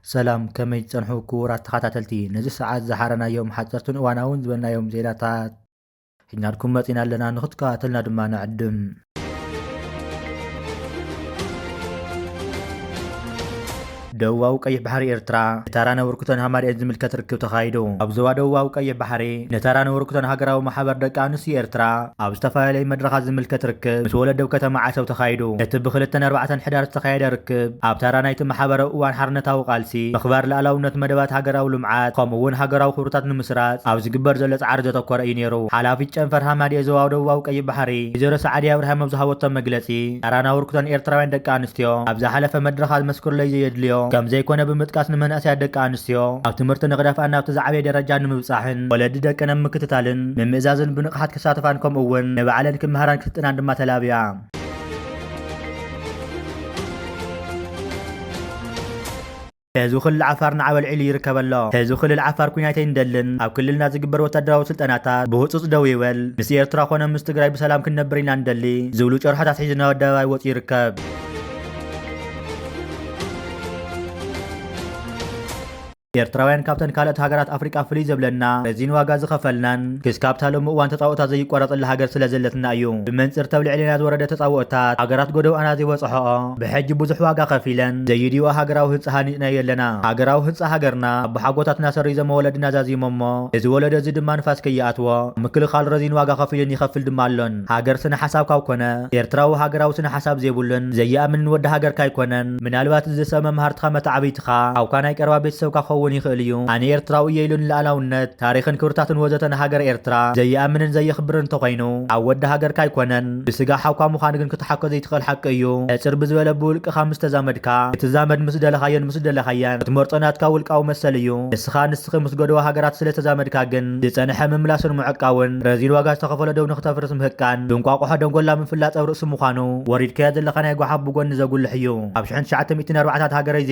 ሰላም ከመይ ጸንሑ ክቡራት ተኸታተልቲ ነዚ ሰዓት ዝሓረናዮም ሓፀርትን እዋናውን ዝበልናዮም ዜናታት ሒዝናልኩም መፂና ኣለና ንኽትከታተልና ድማ ንዕድም። ደቡባዊ ቀይሕ ባሕሪ ኤርትራ ነታራ ነብርኩተን ሃማርኤት ዝምልከት ርክብ ተኻይዱ። ኣብ ዞባ ደቡባዊ ቀይሕ ባሕሪ ነታራ ነብርኩተን ሃገራዊ ማሕበር ደቂ ኣንስትዮ ኤርትራ ኣብ ዝተፈላለዩ መድረኻት ዝምልከት ርክብ ምስ ወለደው ከተማ ዓሰብ ተኻይዱ። እቲ ብ2-4 ሕዳር ዝተኻየደ ርክብ ኣብ ታራ ናይቲ ማሕበራዊ እዋን ሓርነታዊ ቃልሲ ምኽባር ሉኣላውነት መደባት ሃገራዊ ልምዓት ከምኡውን ሃገራዊ ክብርታት ንምስራፅ ኣብ ዝግበር ዘሎ ፃዕሪ ዘተኮረ እዩ ነይሩ። ሓላፊት ጨንፈር ሃማርኤት ዞባ ደቡባዊ ቀይሕ ባሕሪ ወይዘሮ ሰዓዲያ ኣብርሃም ኣብ ዝሃበቶም መግለፂ ታራ ነብርኩተን ኤርትራውያን ደቂ ኣንስትዮ ኣብ ዝሓለፈ መድረኻት መስክርለይ ዘየድልዮ ከም ዘይኮነ ብምጥቃስ ንመናእሰያት ደቂ ኣንስትዮ ኣብ ትምህርቲ ንኽደፍአን ናብቲ ዝዓበየ ደረጃ ንምብፃሕን ወለዲ ደቀን ምክትታልን ምምእዛዝን ብንቕሓት ክሳተፋን ከምኡውን ንባዕለን ክምሃራን ክትጥናን ድማ ተላብያ። ህዝቢ ክልል ዓፋር ንዓበል ዒሉ ይርከብ ኣሎ። ህዝቢ ክልል ዓፋር ኩናተይ እንደልን ኣብ ክልልና ዝግበር ወታደራዊ ስልጠናታት ብህፁፅ ደው ይበል ምስ ኤርትራ ኮነ ምስ ትግራይ ብሰላም ክንነብር ኢና እንደሊ ዝብሉ ጨርሖታት ሒዙ ናብ ኣደባባይ ወፂኡ ይርከብ። ኤርትራውያን ካብተን ካልኦት ሃገራት ኣፍሪቃ ፍልይ ዘብለና ረዚን ዋጋ ዝኸፈልናን ክስካብ ታሎም እዋን ተፃውኦታት ዘይቆረፅላ ሃገር ስለ ዘለትና እዩ። ብመንፅር ተብልዕልና ዝወረደ ተፃውኦታት ሃገራት ጎደውኣና ዘይበፅሖኦ ብሕጂ ብዙሕ ዋጋ ከፊለን ዘይድዮ ሃገራዊ ህንፃ ሃኒፅና የለና። ሃገራዊ ህንፃ ሃገርና ብሓጎታትና ሰሪዞሞ ወለድና ዛዚሞሞ እዚ ወለዶ እዚ ድማ ንፋስ ከይኣትዎ ምክልኻል ረዚን ዋጋ ከፊልን ይኸፍል ድማ ኣሎን። ሃገር ስነ ሓሳብ ካብ ኮነ ኤርትራዊ ሃገራዊ ስነ ሓሳብ ዘይብሉን ዘይኣምንን ወዲ ሃገርካ ኣይኮነን። ምናልባት እዚ ሰብ መምሃርትኻ መታዓበይትኻ ኣብካ ናይ ቀረባ ቤተሰብካ ክኸውን ይኽእል እዩ። ኣነ ኤርትራዊ እየ ኢሉን ሉኣላውነት ታሪኽን ክብርታትን ወዘተ ንሃገር ኤርትራ ዘይኣምንን ዘየኽብርን እንተኮይኑ ኣብ ወዲ ሃገርካ ኣይኮነን ብስጋ ሓውካ ምዃኑ ግን ክትሓኮ ዘይትኽእል ሓቂ እዩ። ዕፅር ብዝበለ ብውልቅኻ ምስ ተዛመድካ ክትዛመድ ምስ ደለኻዮን ምስ ደለኻያን እትመርፆ ናትካ ውልቃዊ መሰል እዩ። ንስኻ ንስኺ ምስ ጎደዋ ሃገራት ስለ ተዛመድካ ግን ዝፀንሐ ምምላስን ሙዕቃውን ረዚን ዋጋ ዝተኸፈለ ደው ንኽተፍርስ ምህቃን ድንቋቑሖ ደንጎላ ምፍላጥ ኣብ ርእሲ ምዃኑ ወሪድከያ ዘለኻ ናይ ጓሓፍ ብጎኒ ዘጉልሕ እዩ። ኣብ 1904 ሃገረይ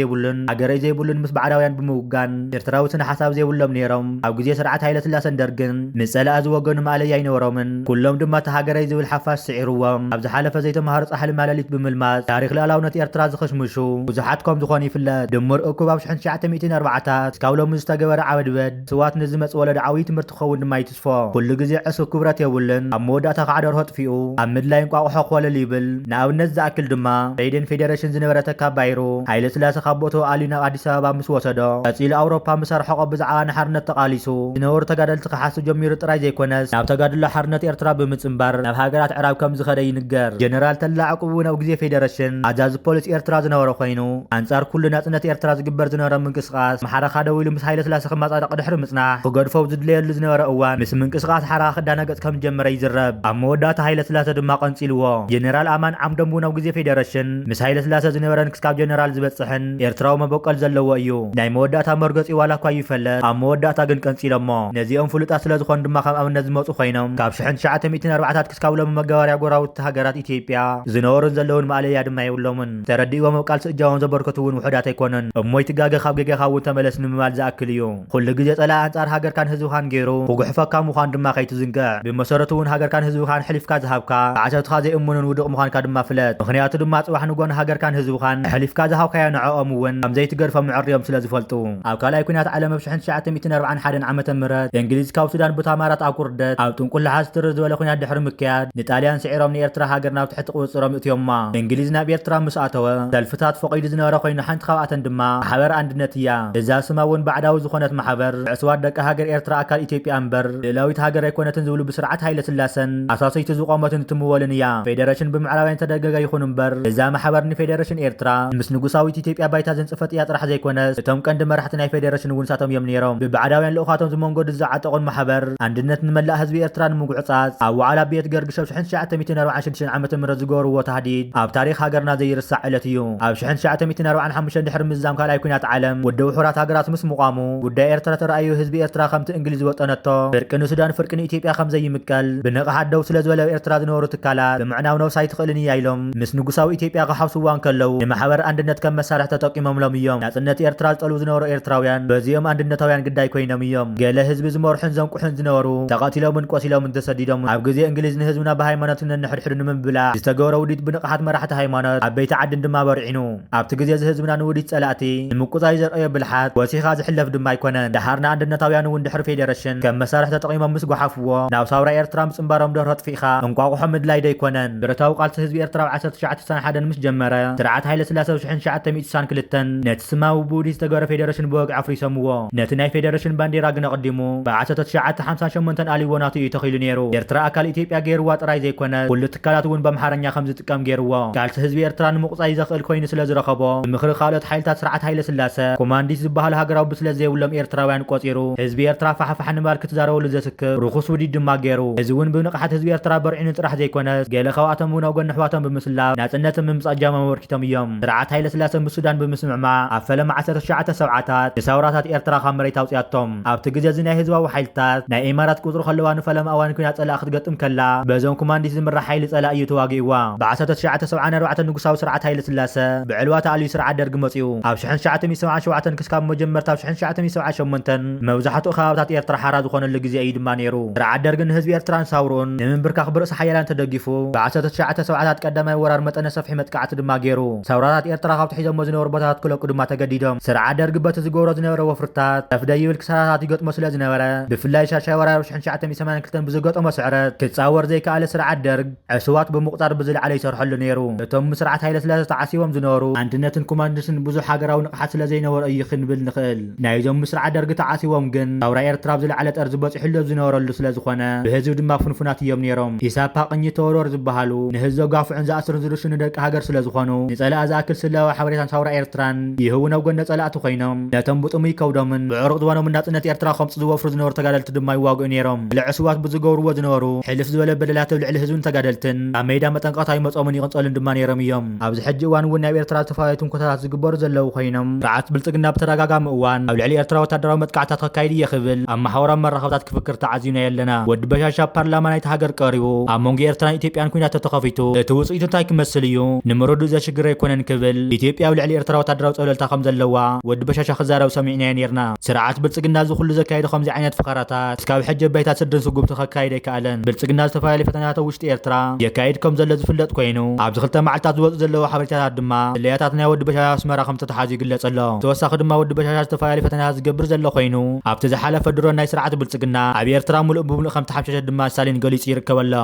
ዘይብሉን ምስ ባዕዳውያን ብምውጋን ኤርትራዊ ስነ ሓሳብ ዘይብሎም ነይሮም። ኣብ ግዜ ስርዓት ሃይለ ስላሰን ደርግን ንፀላእ ዝወገኑ ማለያ ኣይነበሮምን። ኩሎም ድማ ተሃገረይ ዝብል ሓፋሽ ስዒርዎም ኣብ ዝሓለፈ ዘይተማሃሩ ፃሕሊ ማለሊት ብምልማዝ ታሪክ ልኣላውነት ኤርትራ ዝኽሽምሹ ብዙሓት ከም ዝኾኑ ይፍለጥ። ድምር እኩብ ኣብ 1904 እስካብ ሎሚ ዝተገበረ ዓበድበድ ስዋት ንዝመፅ ወለዶ ዓብዪ ትምህርቲ ክኸውን ድማ ይትስፎ። ኩሉ ግዜ ዕሱር ክብረት የብልን ኣብ መወዳእታ ከዓ ደርሆ ጥፊኡ ኣብ ምድላይ እንቋቑሖ ክወለል ይብል። ንኣብነት ዝኣክል ድማ በይደን ፌደሬሽን ዝነበረ ተካብ ባይሩ ሃይለ ስላሴ ካብ ቦትኡ ኣልዩ ናብ ኣዲስ ኣበባ ምስ ወሰዶ ቀፂሉ ኣውሮፓ ምሰርሖ ብዛዕባ ንሓርነት ተቃሊሱ ዝነበሩ ተጋደልቲ ክሓስብ ጀሚሩ ጥራይ ዘይኮነስ ናብ ተጋድሎ ሓርነት ኤርትራ ብምፅምባር ናብ ሃገራት ዕራብ ከም ዝኸደ ይንገር። ጀነራል ተላ ዕቁብ እውን ኣብ ግዜ ፌደሬሽን ኣዛዚ ፖሊስ ኤርትራ ዝነበረ ኮይኑ ኣንጻር ኩሉ ናጽነት ኤርትራ ዝግበር ዝነበረ ምንቅስቓስ ማሓረኻ ደው ኢሉ ምስ ሃይለ ስላሴ ክመጻደቕ ድሕሪ ምጽናሕ ክገድፎ ዝድለየሉ ዝነበረ እዋን ምስ ምንቅስቓስ ሓረኻ ክዳነገጽ ከም ጀመረ ይዝረብ። ኣብ መወዳእታ ሃይለ ስላሴ ድማ ቀንፂልዎ። ጀነራል ኣማን ዓምዶም እውን ኣብ ግዜ ፌደሬሽን ምስ ሃይለ ስላሴ ዝነበረን ክስካብ ጀነራል ዝበጽሕን ኤርትራዊ መበቀል ዘለዎ እዩ። ናይ መወዳእታ መርገፂ ዋላ እኳ ይፈለጥ ኣብ መወዳእታ ግን ቀንፂሎሞ። ነዚኦም ፍሉጣት ስለ ዝኾኑ ድማ ከም ኣብነት ዝመፁ ኮይኖም ካብ 1904 ክስካብ ሎሚ መገባርያ ጎራዊት ሃገራት ኢትዮጵያ ዝነበሩን ዘለውን ማለያ ድማ የብሎምን። ተረዲእዎም ኣብ ቃልሲ እጃዎም ዘበርከቱ እውን ውሑዳት ኣይኮኑን። እሞይ ትጋገ ካብ ገገኻ እውን ተመለስ ንምባል ዝኣክል እዩ። ኩሉ ግዜ ፀላኢ ኣንጻር ሃገርካን ህዝብኻን ገይሩ ክጉሕፈካ ምዃኑ ድማ ከይትዝንግዕ። ብመሰረቱ እውን ሃገርካን ህዝብኻን ሕሊፍካ ዝሃብካ ብዓሰብትኻ ዘይእሙንን ውድቕ ምዃንካ ድማ ፍለጥ። ምክንያቱ ድማ ፅባሕ ንጎኒ ሃገርካን ህዝብኻን ሕሊፍካ ዝሃብካዮ ንዕኦም እውን ከም ዘይትገድፎም ምዕርዮም ስለ ዝፈልጡ። ኣብ ካልኣይ ኩናት ዓለም ኣብ 1941 ዓመተ ምህረት እንግሊዝ ካብ ሱዳን ብታማራት ኣብ ኩርደት ኣብ ጥንቁላሓ ስትር ዝበለ ኩናት ድሕሪ ምክያድ ንጣልያን ስዒሮም ንኤርትራ ሃገር ናብ ትሕቲ ቁፅሮም እትዮማ። እንግሊዝ ናብ ኤርትራ ምስ ኣተወ ሰልፍታት ፈቂዱ ዝነበረ ኮይኑ ሓንቲ ካብኣተን ድማ ማሕበር አንድነት እያ። እዛ ስማ እውን ባዕዳዊ ዝኾነት ማሕበር ዕፅዋት ደቂ ሃገር ኤርትራ ኣካል ኢትዮጵያ እምበር ልዕላዊት ሃገር ኣይኮነትን ዝብሉ ብስርዓት ሃይለ ስላሰን ኣሳሰይቲ ዝቆመትን ትምወልን እያ። ፌደሬሽን ብምዕራባውያን ተደገገ ይኹን እምበር እዛ ማሕበር ንፌደሬሽን ኤርትራ ምስ ንጉሳዊት ኢትዮጵያ ባይታ ዘንፅፈት እያ ጥራሕ ዘይኮነስ እቶም ቀንዲ መራሕቲ ናይ ፌደሬሽን እውን ሳቶም እዮም ነይሮም። ብባዕዳውያን ልኡኻቶም ዝመንጎዱ ዝዓጠቑን ማሕበር አንድነት ንመላእ ህዝቢ ኤርትራ ንምጉዕፃፅ ኣብ ዋዕላ ቤት ገርግሸብ 1946 ዓ.ም ዝገበርዎ ተሃዲድ ኣብ ታሪክ ሃገርና ዘይርሳዕ ዕለት እዩ። ኣብ 1945 ድሕሪ ምዛም ካልኣይ ኩናት ዓለም ውድብ ሕቡራት ሃገራት ምስ ምቋሙ ጉዳይ ኤርትራ ተረኣዩ ህዝቢ ኤርትራ ከምቲ እንግሊዝ ወጠነቶ ፍርቂ ንሱዳን ፍርቂ ንኢትዮጵያ ከም ዘይምቀል ብንቕሓት ደው ስለ ዝበለ ኤርትራ ዝነበሩ ትካላት ብምዕናው ነብሳ ኣይትኽእልን እያ ኢሎም ምስ ንጉሳዊ ኢትዮጵያ ክሓውስዋ እንከለው ንማሕበር አንድነት ከም መሳርሒ ተጠቂሞምሎም እዮም ናጽነት ኤርትራ ዝጠልቡ ዝነበሩ ኤርትራውያን በዚኦም አንድነታውያን ግዳይ ኮይኖም እዮም ገለ ህዝቢ ዝመርሑን ዘንቁሑን ዝነበሩ ተቐቲሎምን ቆሲሎምን ተሰዲዶም ኣብ ግዜ እንግሊዝ ንህዝብና ብሃይማኖት ንሕድሕድ ንምብላዕ ዝተገበረ ውዲት ብንቕሓት መራሕቲ ሃይማኖት ዓበይቲ ዓድን ድማ በርዒኑ ኣብቲ ግዜ ዝህዝብና ንውዲት ጸላእቲ ንምቁጻይ ዘርአዮ ብልሓት ወሲኻ ዝሕለፍ ድማ ኣይኮነን ዳሃርና አንድነታውያን እውን ድሕሪ ፌደሬሽን ከም መሳርሒ ተጠቒሞም ምስ ጓሓፍዎ ናብ ሳውራ ኤርትራ ምጽምባሮም ደርሆ ጥፊእኻ እንቋቑሖ ምድላይ ደይኮነን ብረታዊ ቃልሲ ህዝቢ ኤርትራ 1991 ምስ ጀመረ ስርዓት ሃይለ ስላሴ 1992 ነቲ ስማዊ ብውዲት ዝተገበረ ፌደሬሽን ብወግዒ ኣፍሪሶምዎ ነቲ ናይ ፌደሬሽን ባንዴራ ግን ኣቐዲሙ ብ1958 ኣልይዎ ናቱ እዩ ተኺሉ ነይሩ ኤርትራ ኣካል ኢትዮጵያ ገይርዋ ጥራይ ዘይኮነ ኩሉ ትካላት እውን በኣምሓርኛ ከም ዝጥቀም ገይርዎ ቃልሲ ህዝቢ ኤርትራ ንምቁጻይ ዘኽእል ኮይኑ ስለ ዝረኸቦ ብምኽሪ ካልኦት ሓይልታት ስርዓት ሃይለ ስላሴ ኮማንዲስ ዝበሃሉ ሃገራዊ ብስለ ዘይብሎም ኤርትራውያን ቆፂሩ ህዝቢ ኤርትራ ፋሕፋሕ ንባል ክትዛረበሉ ዘስክር ርኹስ ውዲድ ድማ ገይሩ እዚ እውን ብንቕሓት ህዝቢ ኤርትራ በርዒኑ ጥራሕ ዘይኮነ ገለ ካብኣቶም እውን ኣብ ጎኒ ኣሕዋቶም ብምስላብ ናጽነትን ብምምጻእ ጃማ መበርኪቶም እዮም ስርዓት ሃይለ ስላሴ ምስ ሱዳን ብምስምዕማዕ ኣብ ፈለማ 1970ታት ንሳውራታት ኤርትራ ካብ መሬት ኣውፅያቶም ኣብቲ ግዜ እዚ ናይ ህዝባዊ ሓይልታት ናይ ኢማራት ቁፅሩ ከለዋ ንፈለማ እዋን ኩናት ጸላእ ክትገጥም ከላ በዞም ኮማንዲስ ዝምራሕ ሓይሊ ጸላእ እዩ ተዋጊእዋ ብ1974 ንጉሳዊ ስርዓት ሃይለ ስላሴ ብዕልዋ ተኣልዩ ስርዓት ደርጊ መፅኡ ኣብ 1977 ክስካብ መጀመርታ ኣብ 1978 መብዛሕትኡ ከባብታት ኤርትራ ሓራ ዝኾነሉ ግዜ እዩ ድማ ነይሩ ስርዓት ደርጊ ንህዝቢ ኤርትራን ሳውሩን ንምንብርካኽ ብርእሲ ሓያላን ተደጊፉ ብ1970ታት ቀዳማይ ወራር መጠነ ሰፊሕ መጥቃዕቲ ድማ ገይሩ ሳውራታት ኤርትራ ካብቲ ሒዞሞ ዝነበሩ ቦታታት ክለቁ ድማ ተገዲዶም ስርዓት ደርጊ በቲ ዝገብሮ ዝነበረ ወፍርታት ተፍደ ይብል ክሳራታት ይገጥሞ ስለ ዝነበረ ብፍላይ ሻሻይ ወራር 1982 ብዝገጠሞ ስዕረት ክጻወር ዘይከኣለ ስርዓት ደርግ ዕስዋት ብምቁጻር ብዝለዓለ ይሰርሐሉ ነይሩ እቶም ስርዓት ሃይለ ስላሴ ተዓሲቦም ዝነበሩ አንድነትን ኮማንድስን ብዙሕ ሃገራዊ ንቕሓት ስለ ዘይነበረ እዩ ክንብል ንኽእል ናይዞም ስርዓት ደርጊ ተዓሲቦም ግን ሳውራ ኤርትራ ብዝለዓለ ጠርዚ በፂሕሉ ዝነበረሉ ስለ ዝኾነ ብህዝቢ ድማ ፍንፉናት እዮም ነይሮም ኢሳፓ ቅኝ ተወርወር ዝበሃሉ ንህዝቢ ዘጋፍዑን ዝኣስሩን ዝርሽኑ ደቂ ሃገር ስለ ዝኾኑ ንጸላእ ዝኣክል ስለዋ ሓበሬታን ሳውራ ኤርትራን ይህውን ኣብ ጎነ ጸላእቲ ኮይኖም ነቶም ብጥሙ ይከውዶምን ብዕሩቕ ዝባኖምን ናጽነት ኤርትራ ከምፂ ዝወፍሩ ዝነበሩ ተጋደልቲ ድማ ይዋግኡ ነይሮም ልዕስዋት ብዝገብርዎ ዝነበሩ ሕልፍ ዝበለ በደላት ኣብ ልዕሊ ህዝብን ተጋደልትን ኣብ ሜዳ መጠንቀቕታ ይመጾምን ይቕንጸሉን ድማ ነይሮም እዮም ኣብዚ ሕጂ እዋን እውን ናብ ኤርትራ ዝተፈላለዩ ትንኮታታት ዝግበሩ ዘለዉ ኮይኖም ስርዓት ብልጽግና ብተደጋጋሚ እዋን ኣብ ልዕሊ ኤርትራ ወታደራዊ መጥቃዕታት ከካይድ እየ ክብል ኣብ ማሕበራዊ መራኸብታት ክፍክር ተዓዚብና የለና ወዲ በሻሻ ፓርላማ ናይቲ ሃገር ቀሪቡ ኣብ መንጎ ኤርትራን ኢትዮጵያን ኩናት ተኸፊቱ እቲ ውጽኢቱ እንታይ ክመስል እዩ ንምርድኡ ዘሽግር ኣይኮነን ክብል ኢትዮጵያ ኣብ ልዕሊ ኤርትራ ወታደራዊ ጸለልታ ከም ዘለዋ ወዲ በሻሻ ክዛረብ ሰሚዕና ነርና ስርዓት ብልጽግና ዝኹሉ ዘካይዱ ከምዚ ዓይነት ፍኻራታት እስካብ ሕጂ ባይታት ስድን ስጉምቲ ከካይድ ኣይከኣለን ብልጽግና ዝተፈላለዩ ፈተናታት ውሽጢ ኤርትራ የካይድ ከም ዘሎ ዝፍለጥ ኮይኑ ኣብዚ ክልተ መዓልታት ዝወፁ ዘለዉ ሓበሬታታት ድማ ድልያታት ናይ ወዲ በሻሻ ኣስመራ ከም ተተሓዙ ይግለጽ ኣሎ ተወሳኺ ድማ ወዲ በሻሻ ዝተፈላለዩ ፈተናታት ዝገብር ዘሎ ኮይኑ ኣብቲ ዝሓለፈ ድሮን ናይ ስርዓት ብልጽግና ኣብ ኤርትራ ሙሉእ ብምሉእ ከም ተሓምሸሸ ድማ ሳሊን ገሊጹ ይርከብ ኣሎ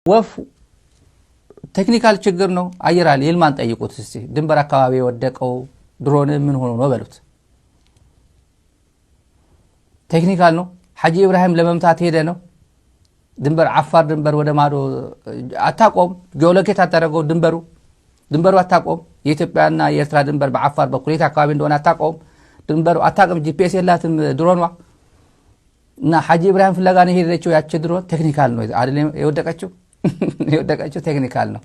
ወፍ ቴክኒካል ችግር ነው አየራል ይልማን ጠይቁት እስቲ ድንበር አካባቢ የወደቀው ድሮን ምን ሆኖ ነው በሉት ቴክኒካል ነው ሐጂ ኢብራሂም ለመምታት ሄደ ነው ድንበር አፋር ድንበር ወደ ማዶ አታቆም ጂኦሎኬት አታረገው ድንበሩ አታቆም የኢትዮጵያና የኤርትራ ድንበር በአፋር በኩል አካባቢ እንደሆነ አታቆም ድንበሩ አታቆም ጂፒኤስ የላትም ድሮንዋ እና ሐጂ ኢብራሂም ፍለጋ ነው ሄደችው ያቺ ድሮን ቴክኒካል ነው አይደለም የወደቀችው ቴክኒካል ነው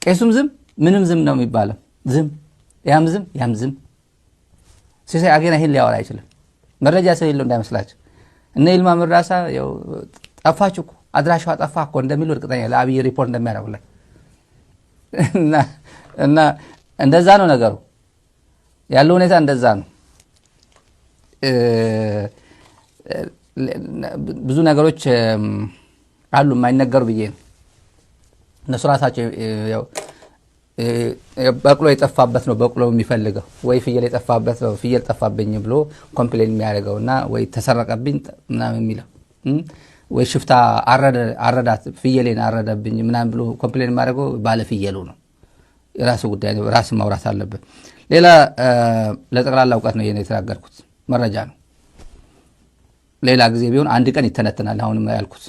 ቄሱም ዝም ምንም ዝም ነው የሚባለው ዝም ያም ዝም ሲሳይ አገና ይሄን ሊያወራ አይችልም መረጃ ስለሌለው እንዳይመስላችሁ እነ ይልማ መራሳ ያው ጠፋችሁ እኮ አድራሻው ጠፋ እኮ እንደሚሉ እርግጠኛ ለአብይ ሪፖርት እንደሚያደርጉለት እና እንደዛ ነው ነገሩ ያለው ሁኔታ እንደዛ ነው ብዙ ነገሮች አሉ የማይነገሩ ብዬ ነው እነሱ ራሳቸው ያው በቅሎ የጠፋበት ነው በቅሎ የሚፈልገው ወይ ፍየል የጠፋበት ነው ፍየል ጠፋብኝ ብሎ ኮምፕሌን የሚያደርገውና ወይ ተሰረቀብኝ ምናምን የሚለው ወይ ሽፍታ አረዳት ፍየሌን አረዳብኝ ምናምን ብሎ ኮምፕሌን የሚያደርገው ባለ ፍየሉ ነው የራሱ ጉዳይ ነው ራስ ማውራት አለበት ሌላ ለጠቅላላ ዕውቀት ነው የተናገርኩት መረጃ ነው ሌላ ጊዜ ቢሆን አንድ ቀን ይተነተናል አሁንም ያልኩት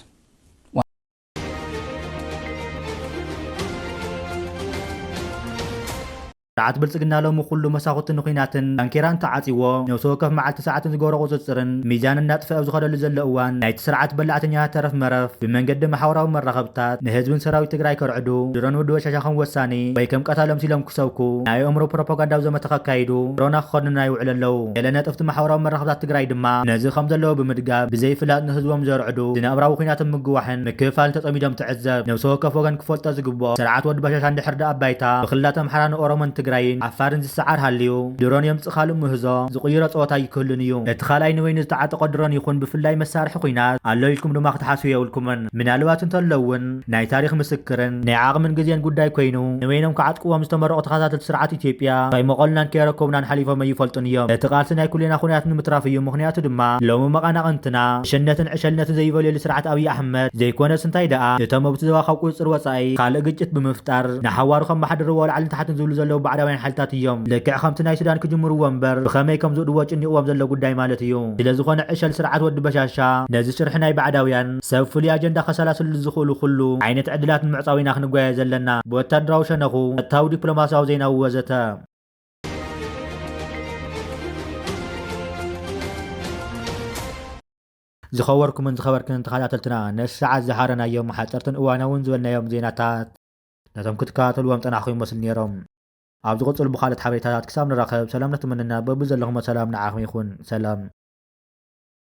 ساعات بلصقنا لهم كل مساخوت نخيناتن انكيران تعاطيو نو سوكف معلت ساعات زغورو قصصرن ميزان النطف او زخدل زل اوان نايت سرعت بلعتنيا ترف مرف بمنقد محاوراو مرخبتات نهزبن سراوي تግራይ ከርዕዱ ድሮን ወዶ ሻሻኸን ወሳኒ ወይ ከም ቀታለም ሲሎም ክሰውኩ ናይ ኦምሮ ፕሮፓጋንዳው ዘመተካካይዱ ድሮና ኸድና ይውዕለለው የለነጥፍት محاوراው مرخبታት ትግራይ ድማ ነዚ ከም ዘለዎ ብምድጋብ ብዘይ ፍላጥ ንህዝቦም ዘርዕዱ ዝናብራው ኺናትን ምግዋሕን ምክፋል ተጠሚዶም ትዕዘብ ነው ሰውከፍ ወገን ክፈልጦ ዝግቦ ስርዓት ወድ በሻሻ እንድሕርዳ አባይታ በኽላተም ሓራን ኦሮሞን ትግራይን ዓፋርን ዝሰዓር ሃልዩ ድሮን የምጽኻሉ ምህዞ ዝቕይሮ ጸወታ ይክህሉን እዩ እቲ ካልኣይ ንወይኒ ዝተዓጠቐ ድሮን ይኹን ብፍላይ መሳርሒ ኩናት ኣሎ ኢልኩም ድማ ክትሓስቡ የብልኩምን ምናልባት እንተለውን ናይ ታሪክ ምስክርን ናይ ዓቕምን ግዜን ጉዳይ ኮይኑ ንወይኖም ክዓጥቅዎም ዝተመረቑ ተኸታተልቲ ስርዓት ኢትዮጵያ ከይመቐሉናን ከይረከቡናን ሓሊፎም ኣይፈልጡን እዮም እቲ ቃልሲ ናይ ኩልና ኩነታት ንምትራፍ እዩ ምክንያቱ ድማ ሎሚ መቐናቕንትና ሸነትን ዕሸልነትን ዘይበልየሉ ስርዓት ኣብይ ኣሕመድ ዘይኮነስ እንታይ ደኣ እቶም መብቲ ዞባ ካብ ቁፅር ወፃኢ ካልእ ግጭት ብምፍጣር ንሓዋሩ ከም ማሓደርዎ ላዕልን ታሕትን ዝብሉ ዘለዉ ባዕዳውያን ሓይልታት እዮም ልክዕ ከምቲ ናይ ሱዳን ክጅምርዎ እምበር ብኸመይ ከም ዝእድዎ ጭኒቕዎም ዘሎ ጉዳይ ማለት እዩ ስለዝኾነ ዕሸል ስርዓት ወዲ በሻሻ ነዚ ስርሒ ናይ ባዕዳውያን ሰብ ፍሉይ ኣጀንዳ ከሰላስሉ ዝኽእሉ ኩሉ ዓይነት ዕድላት ንምዕፃው ኢና ክንጓየ ዘለና ብወታደራዊ ሸነኹ እታዊ ዲፕሎማስያዊ ዜናዊ ወዘተ ዝኸበርኩምን ዝኸበርክን ተኸታተልትና ነዚ ሰዓት ዝሓረናዮም ሓፀርትን እዋናውን ዝበልናዮም ዜናታት ነቶም ክትከታተልዎም ፀናሕኹም ይመስል ነይሮም ኣብ ዝቕፅሉ ብካልኦት ሓበሬታታት ክሳብ ንራኸብ ሰላም ነትመነና በቢ ዘለኹም ሰላም ንዓኹም ይኹን ሰላም